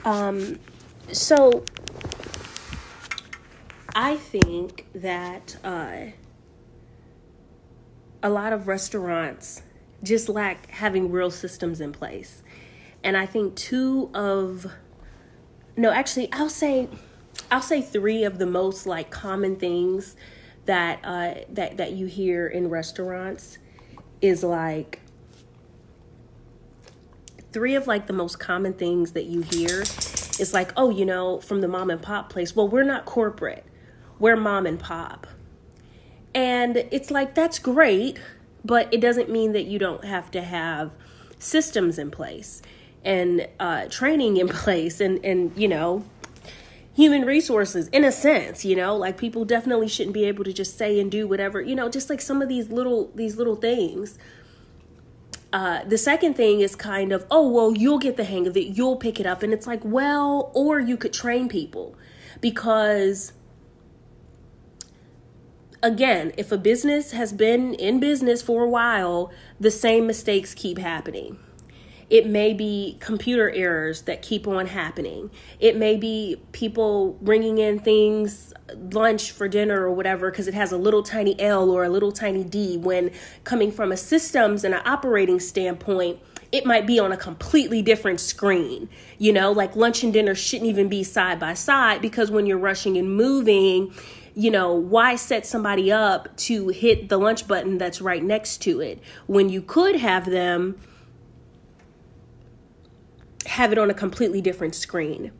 So I think that a lot of restaurants just lack having real systems in place. And I think I'll say three of the most like common things that you hear in restaurants is like three of like the most common things that you hear is like, oh, from the mom and pop place. Well, we're not corporate. We're mom and pop. And it's like, that's great, but it doesn't mean that you don't have to have systems in place and training in place and human resources in a sense, like people definitely shouldn't be able to just say and do whatever, just like some of these little things. The second thing is kind of, oh, well, you'll get the hang of it. You'll pick it up. And it's like, well, or you could train people because again, if a business has been in business for a while, the same mistakes keep happening. It may be computer errors that keep on happening. It may be people bringing in things, lunch for dinner or whatever, because it has a little tiny L or a little tiny D, when coming from a systems and an operating standpoint, it might be on a completely different screen. Like lunch and dinner shouldn't even be side by side, because when you're rushing and moving, why set somebody up to hit the lunch button that's right next to it when you could have them have it on a completely different screen?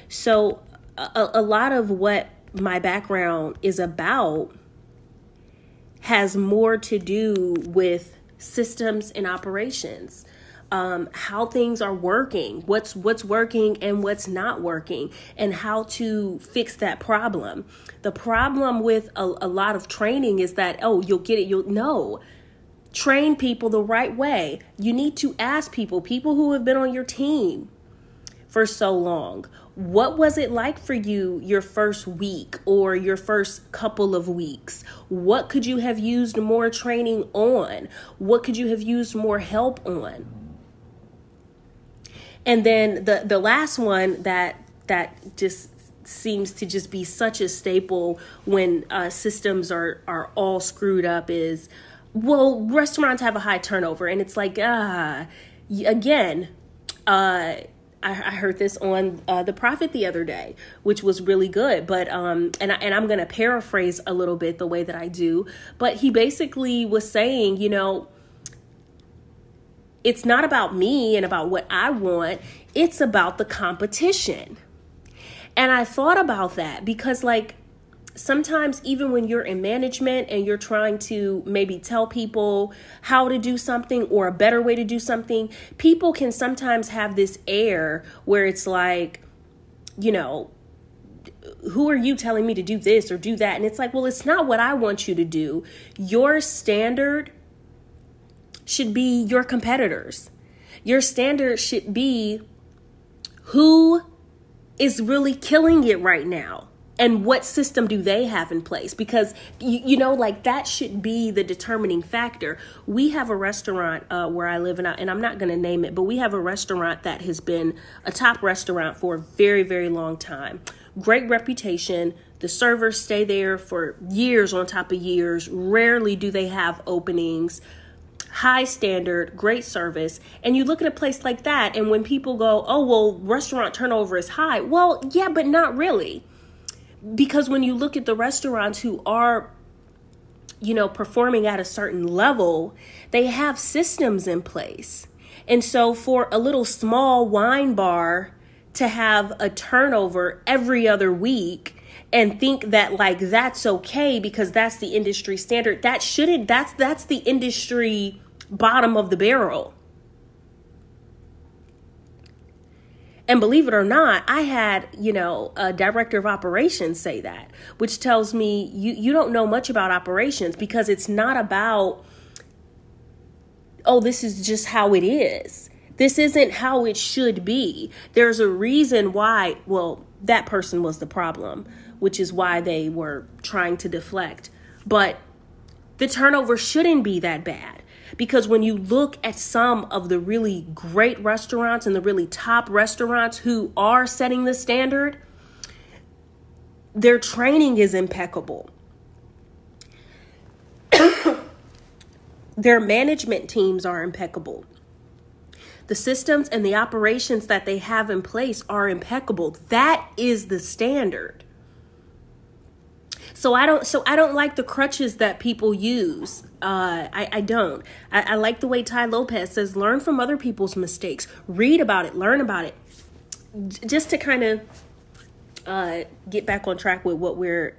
So a lot of what my background is about has more to do with systems and operations, how things are working, what's working and what's not working, and how to fix that problem. The problem with a lot of training is that, oh, you'll get it. Train people the right way. You need to ask people who have been on your team for so long, what was it like for you your first week or your first couple of weeks? What could you have used more training on? What could you have used more help on? And then the last one that just seems to just be such a staple when systems are all screwed up is, well, restaurants have a high turnover. And it's like, again, I heard this on The Prophet the other day, which was really good. But and I'm going to paraphrase a little bit the way that I do. But he basically was saying, it's not about me and about what I want. It's about the competition. And I thought about that because, like, sometimes even when you're in management and you're trying to maybe tell people how to do something or a better way to do something, people can sometimes have this air where it's like, who are you telling me to do this or do that? And it's like, well, it's not what I want you to do. Your standard should be your competitors. Your standard should be who is really killing it right now. And what system do they have in place? Because, like that should be the determining factor. We have a restaurant where I live, and I'm not going to name it, but we have a restaurant that has been a top restaurant for a very, very long time. Great reputation. The servers stay there for years on top of years. Rarely do they have openings. High standard, great service. And you look at a place like that, and when people go, oh, well, restaurant turnover is high. Well, yeah, but not really. Because when you look at the restaurants who are, performing at a certain level, they have systems in place. And so for a little small wine bar to have a turnover every other week and think that like that's okay because that's the industry standard, that's the industry bottom of the barrel. And believe it or not, I had, a director of operations say that, which tells me you don't know much about operations, because it's not about, oh, this is just how it is. This isn't how it should be. There's a reason why, well, that person was the problem, which is why they were trying to deflect. But the turnover shouldn't be that bad. Because when you look at some of the really great restaurants and the really top restaurants who are setting the standard, their training is impeccable. Their management teams are impeccable. The systems and the operations that they have in place are impeccable. That is the standard. So I don't like the crutches that people use. I don't. I like the way Ty Lopez says, learn from other people's mistakes. Read about it. Learn about it. Just to kind of get back on track with what we're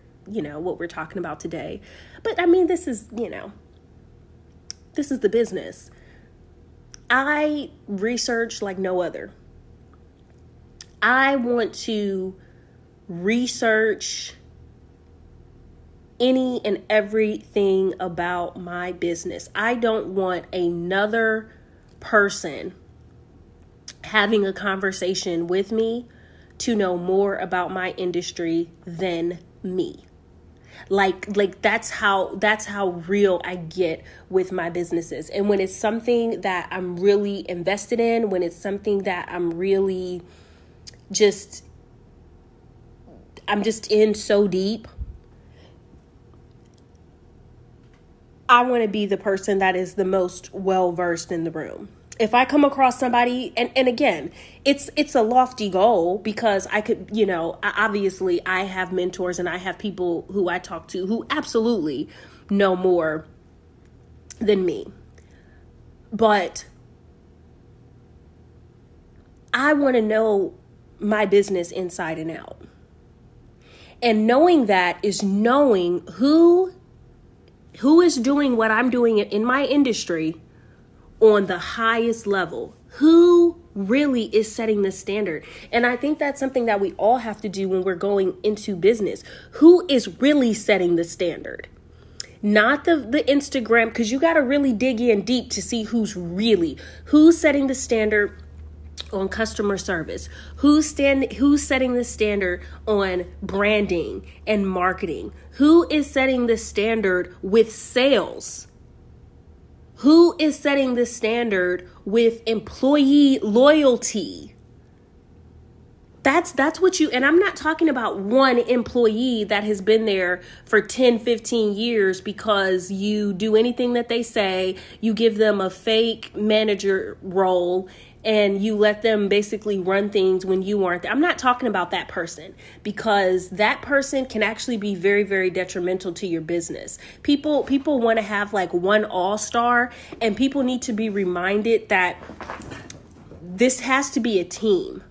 talking about today. But I mean, this is the business. I research like no other. I want to research any and everything about my business. I don't want another person having a conversation with me to know more about my industry than me. Like that's how real I get with my businesses. And when it's something that I'm really invested in, when it's something that I'm really I'm just in so deep, I want to be the person that is the most well-versed in the room. If I come across somebody, and again, it's a lofty goal, because I could, obviously I have mentors and I have people who I talk to who absolutely know more than me. But I want to know my business inside and out. And knowing that is knowing who is doing what I'm doing in my industry on the highest level. Who really is setting the standard? And I think that's something that we all have to do when we're going into business. Who is really setting the standard? Not the Instagram, because you got to really dig in deep to see who's setting the standard on customer service, who's setting the standard on branding and marketing, who is setting the standard with sales, who is setting the standard with employee loyalty. That's what and I'm not talking about one employee that has been there for 10, 15 years because you do anything that they say, you give them a fake manager role, and you let them basically run things when you aren't there. I'm not talking about that person, because that person can actually be very, very detrimental to your business. People want to have like one all-star, and people need to be reminded that this has to be a team.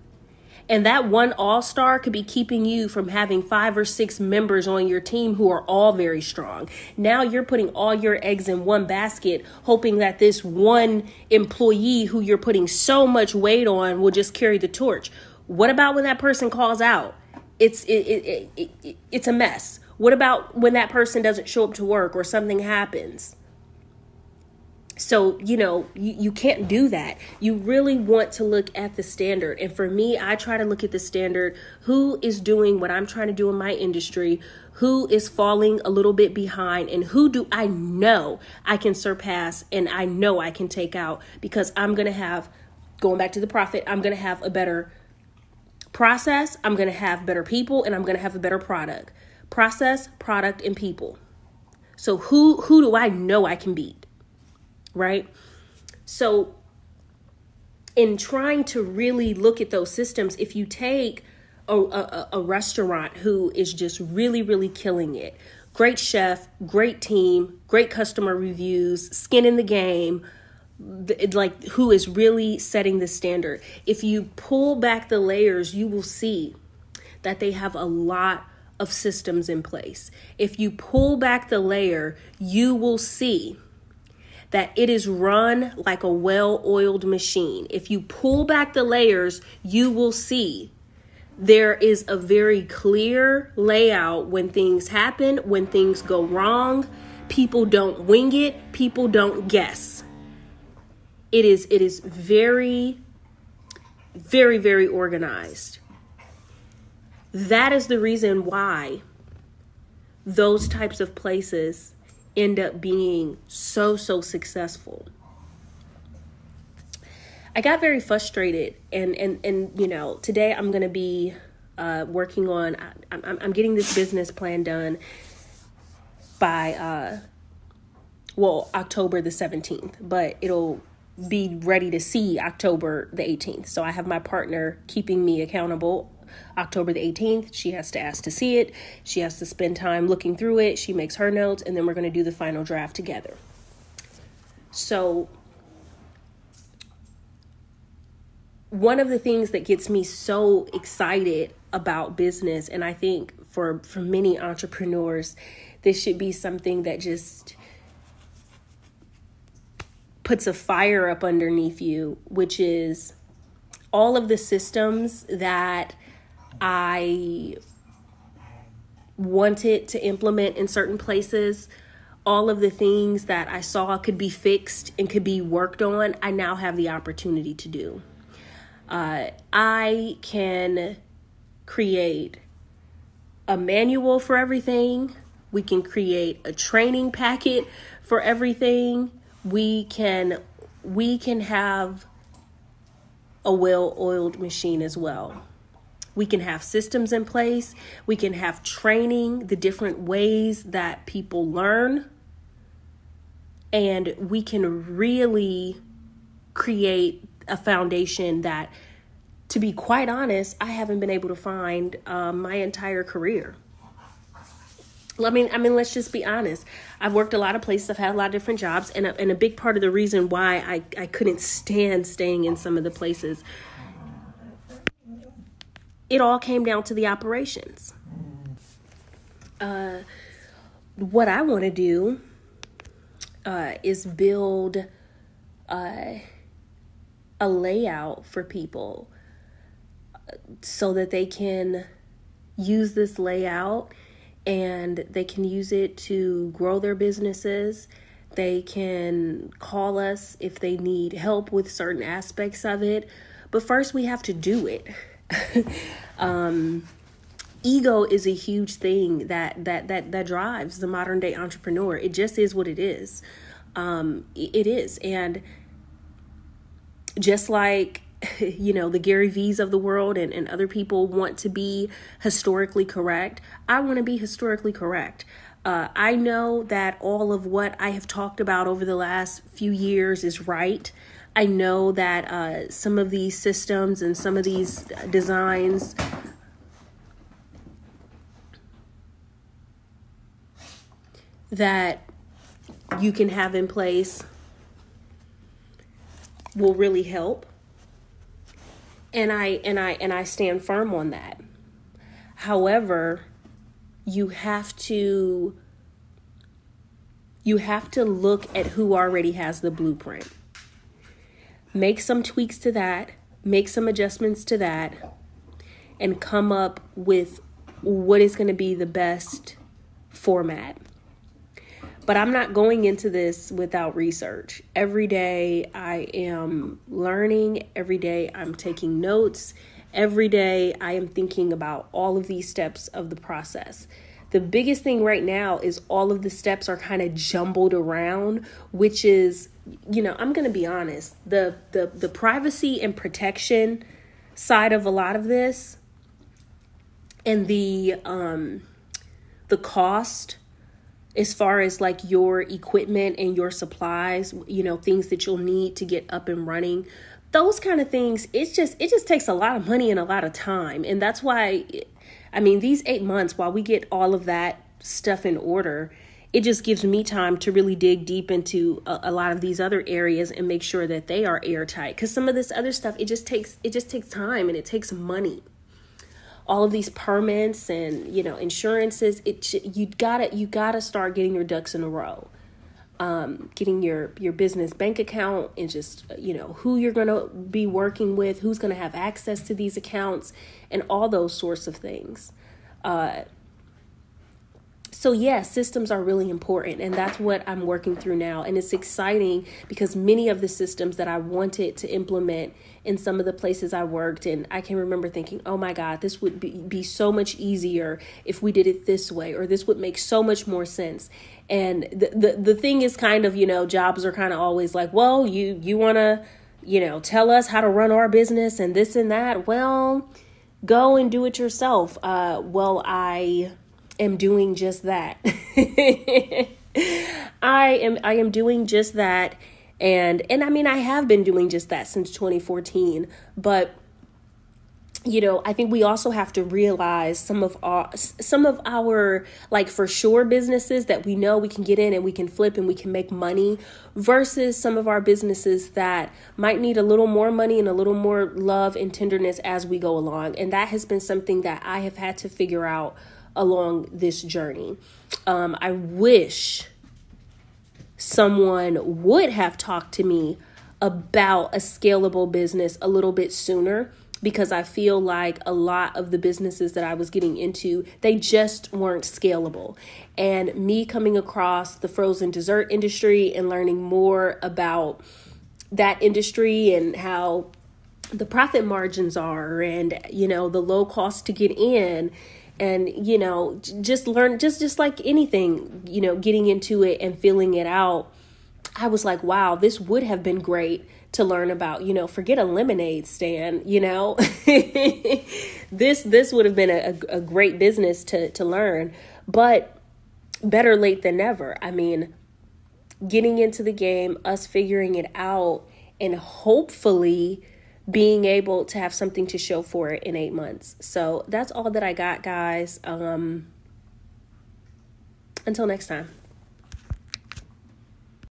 And that one all-star could be keeping you from having 5 or 6 members on your team who are all very strong. Now you're putting all your eggs in one basket, hoping that this one employee who you're putting so much weight on will just carry the torch. What about when that person calls out? It's a mess. What about when that person doesn't show up to work or something happens? So, you can't do that. You really want to look at the standard. And for me, I try to look at the standard. Who is doing what I'm trying to do in my industry? Who is falling a little bit behind? And who do I know I can surpass and I know I can take out? Because I'm going to have, going back to the profit, I'm going to have a better process. I'm going to have better people, and I'm going to have a better product. Process, product, and people. So who do I know I can beat? Right? So in trying to really look at those systems, if you take a restaurant who is just really, really killing it, great chef, great team, great customer reviews, skin in the game, like who is really setting the standard. If you pull back the layers, you will see that they have a lot of systems in place. If you pull back the layer, you will see that it is run like a well-oiled machine. If you pull back the layers, you will see there is a very clear layout when things happen, when things go wrong. People don't wing it. People don't guess. It is very, very, very organized. That is the reason why those types of places end up being so successful. I got very frustrated, and today I'm going to be working on, I'm getting this business plan done by, October the 17th, but it'll be ready to see October the 18th. So I have my partner keeping me accountable. October the 18th, she has to ask to see it. She has to spend time looking through it. She makes her notes, and then we're going to do the final draft together. So one of the things that gets me so excited about business, and I think for many entrepreneurs, this should be something that just puts a fire up underneath you, which is all of the systems that I wanted to implement in certain places, all of the things that I saw could be fixed and could be worked on, I now have the opportunity to do. I can create a manual for everything. We can create a training packet for everything. We can have a well-oiled machine as well. We can have systems in place. We can have training, the different ways that people learn. And we can really create a foundation that, to be quite honest, I haven't been able to find my entire career. I mean, let's just be honest. I've worked a lot of places. I've had a lot of different jobs. And a big part of the reason why I couldn't stand staying in some of the places, it all came down to the operations. What I want to do is build a layout for people so that they can use this layout and they can use it to grow their businesses. They can call us if they need help with certain aspects of it. But first we have to do it. Ego is a huge thing that drives the modern day entrepreneur. It just is what it is. It is. And just like, the Gary V's of the world and other people want to be historically correct, I want to be historically correct. I know that all of what I have talked about over the last few years is right. I know that some of these systems and some of these designs that you can have in place will really help. And I stand firm on that. However, you have to look at who already has the blueprint. Make some tweaks to that, make some adjustments to that, and come up with what is going to be the best format. But I'm not going into this without research. Every day I am learning. Every day I'm taking notes. Every day I am thinking about all of these steps of the process. The biggest thing right now is all of the steps are kind of jumbled around, which is, I'm going to be honest, the privacy and protection side of a lot of this and the cost as far as like your equipment and your supplies, things that you'll need to get up and running, those kind of things, it just takes a lot of money and a lot of time. And that's why, these 8 months, while we get all of that stuff in order, it just gives me time to really dig deep into a lot of these other areas and make sure that they are airtight. Because some of this other stuff, it just takes time and it takes money. All of these permits and, insurances, you gotta start getting your ducks in a row. Getting your business bank account and just, who you're going to be working with, who's going to have access to these accounts and all those sorts of things. So yeah, systems are really important, and that's what I'm working through now. And it's exciting because many of the systems that I wanted to implement in some of the places I worked, and I can remember thinking, oh my God, this would be so much easier if we did it this way, or this would make so much more sense. And the thing is kind of, jobs are kind of always like, well, you want to, tell us how to run our business and this and that. Well, go and do it yourself. Well, I am doing just that. I am doing just that. And I mean, I have been doing just that since 2014, but I think we also have to realize some of our like for sure businesses that we know we can get in and we can flip and we can make money versus some of our businesses that might need a little more money and a little more love and tenderness as we go along. And that has been something that I have had to figure out along this journey. I wish someone would have talked to me about a scalable business a little bit sooner, because I feel like a lot of the businesses that I was getting into, they just weren't scalable. And me coming across the frozen dessert industry and learning more about that industry and how the profit margins are and, the low cost to get in, and, just learn, just like anything, getting into it and feeling it out. I was like, wow, this would have been great to learn about, forget a lemonade stand, this would have been a great business to learn, but better late than never. I mean, getting into the game, us figuring it out, and hopefully being able to have something to show for it in 8 months. So that's all that I got, guys. Until next time.